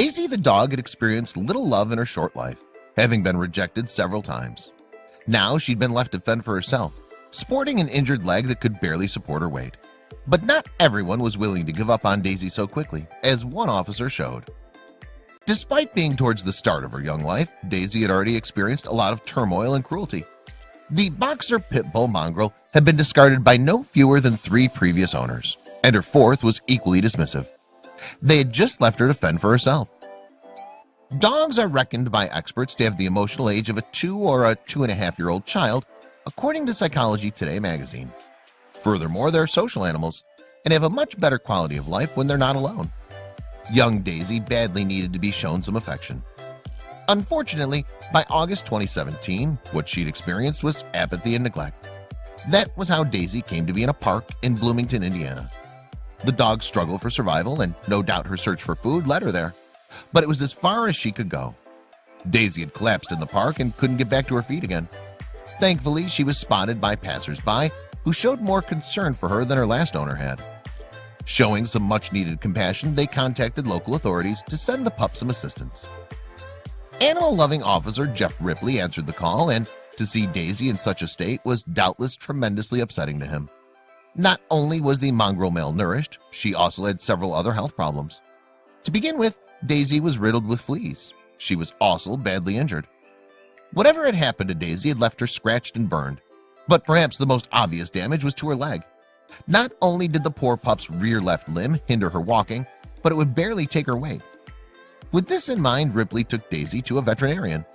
Daisy the dog had experienced little love in her short life, having been rejected several times. Now she'd been left to fend for herself, sporting an injured leg that could barely support her weight. But not everyone was willing to give up on Daisy so quickly, as one officer showed. Despite being towards the start of her young life, Daisy had already experienced a lot of turmoil and cruelty. The boxer pit bull mongrel had been discarded by no fewer than 3 previous owners, and her 4th was equally dismissive. They had just left her to fend for herself. Dogs are reckoned by experts to have the emotional age of a 2 or a 2.5-year-old child, according to Psychology Today magazine. Furthermore, they're social animals and have a much better quality of life when they're not alone. Young Daisy badly needed to be shown some affection. Unfortunately, by August 2017, what she'd experienced was apathy and neglect. That was how Daisy came to be in a park in Bloomington, Indiana. The dog's struggle for survival and no doubt her search for food led her there, but it was as far as she could go. Daisy had collapsed in the park and couldn't get back to her feet again. Thankfully, she was spotted by passers-by who showed more concern for her than her last owner had. Showing some much-needed compassion, they contacted local authorities to send the pup some assistance. Animal-loving officer Jeff Ripley answered the call, and to see Daisy in such a state was doubtless tremendously upsetting to him. Not only was the mongrel malnourished, she also had several other health problems. To begin with, Daisy was riddled with fleas. She was also badly injured. Whatever had happened to Daisy had left her scratched and burned, but perhaps the most obvious damage was to her leg. Not only did the poor pup's rear left limb hinder her walking, but it would barely take her weight. With this in mind, Ripley took Daisy to a veterinarian.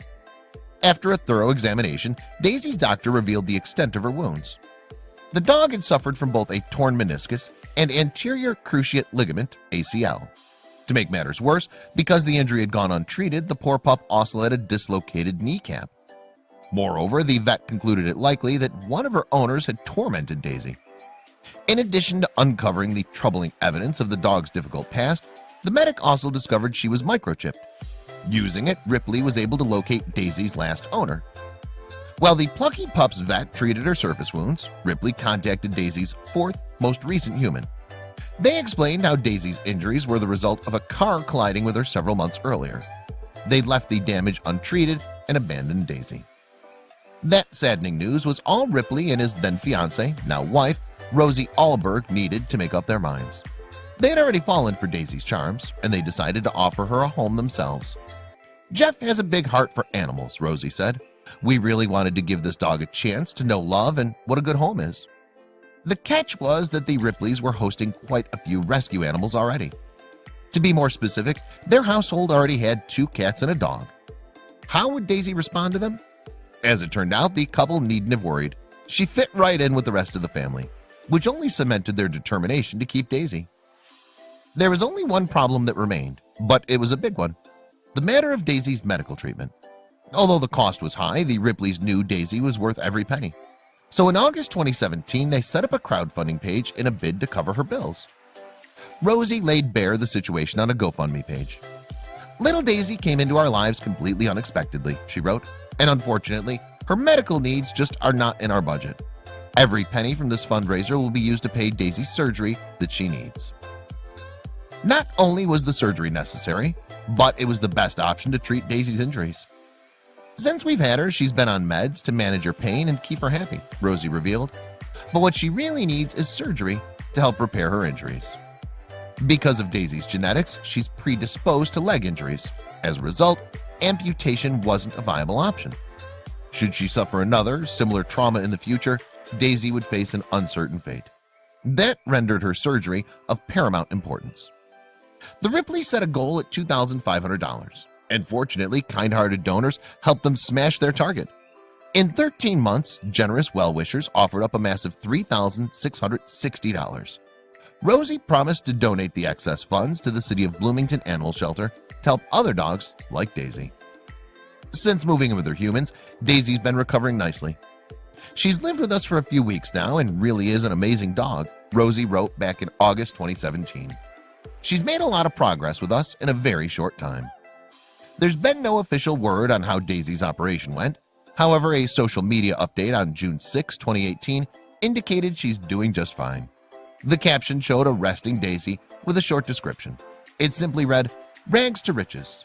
After a thorough examination, Daisy's doctor revealed the extent of her wounds. The dog had suffered from both a torn meniscus and anterior cruciate ligament (ACL). To make matters worse, because the injury had gone untreated, the poor pup also had a dislocated kneecap. Moreover, the vet concluded it likely that one of her owners had tormented Daisy. In addition to uncovering the troubling evidence of the dog's difficult past, the medic also discovered she was microchipped. Using it, Ripley was able to locate Daisy's last owner. While the plucky pup's vet treated her surface wounds, Ripley contacted Daisy's 4th most recent human. They explained how Daisy's injuries were the result of a car colliding with her several months earlier. They'd left the damage untreated and abandoned Daisy. That saddening news was all Ripley and his then-fiancée, now wife, Rosie Allberg, needed to make up their minds. They had already fallen for Daisy's charms, and they decided to offer her a home themselves. "Jeff has a big heart for animals," Rosie said. "We really wanted to give this dog a chance to know love and what a good home is." The catch was that the Ripleys were hosting quite a few rescue animals already. To be more specific, their household already had 2 cats and a dog. How would Daisy respond to them? As it turned out, the couple needn't have worried. She fit right in with the rest of the family, which only cemented their determination to keep Daisy. There was only one problem that remained, but it was a big one: the matter of Daisy's medical treatment. Although the cost was high, the Ripleys knew Daisy was worth every penny. So in August 2017, they set up a crowdfunding page in a bid to cover her bills. Rosie laid bare the situation on a GoFundMe page. "Little Daisy came into our lives completely unexpectedly," she wrote, "and unfortunately, her medical needs just are not in our budget. Every penny from this fundraiser will be used to pay Daisy's surgery that she needs." Not only was the surgery necessary, but it was the best option to treat Daisy's injuries. "Since we've had her, she's been on meds to manage her pain and keep her happy," Rosie revealed. "But what she really needs is surgery to help repair her injuries. Because of Daisy's genetics, she's predisposed to leg injuries. As a result, amputation wasn't a viable option. Should she suffer another similar trauma in the future, Daisy would face an uncertain fate. That rendered her surgery of paramount importance." The Ripleys set a goal at $2,500, and fortunately, kind-hearted donors helped them smash their target. In 13 months, generous well-wishers offered up a massive $3,660. Rosie promised to donate the excess funds to the City of Bloomington Animal Shelter to help other dogs like Daisy. Since moving in with her humans, Daisy's been recovering nicely. "She's lived with us for a few weeks now and really is an amazing dog," Rosie wrote back in August 2017. "She's made a lot of progress with us in a very short time." There's been no official word on how Daisy's operation went. However, a social media update on June 6, 2018 indicated she's doing just fine. The caption showed a resting Daisy with a short description. It simply read, Rags to riches.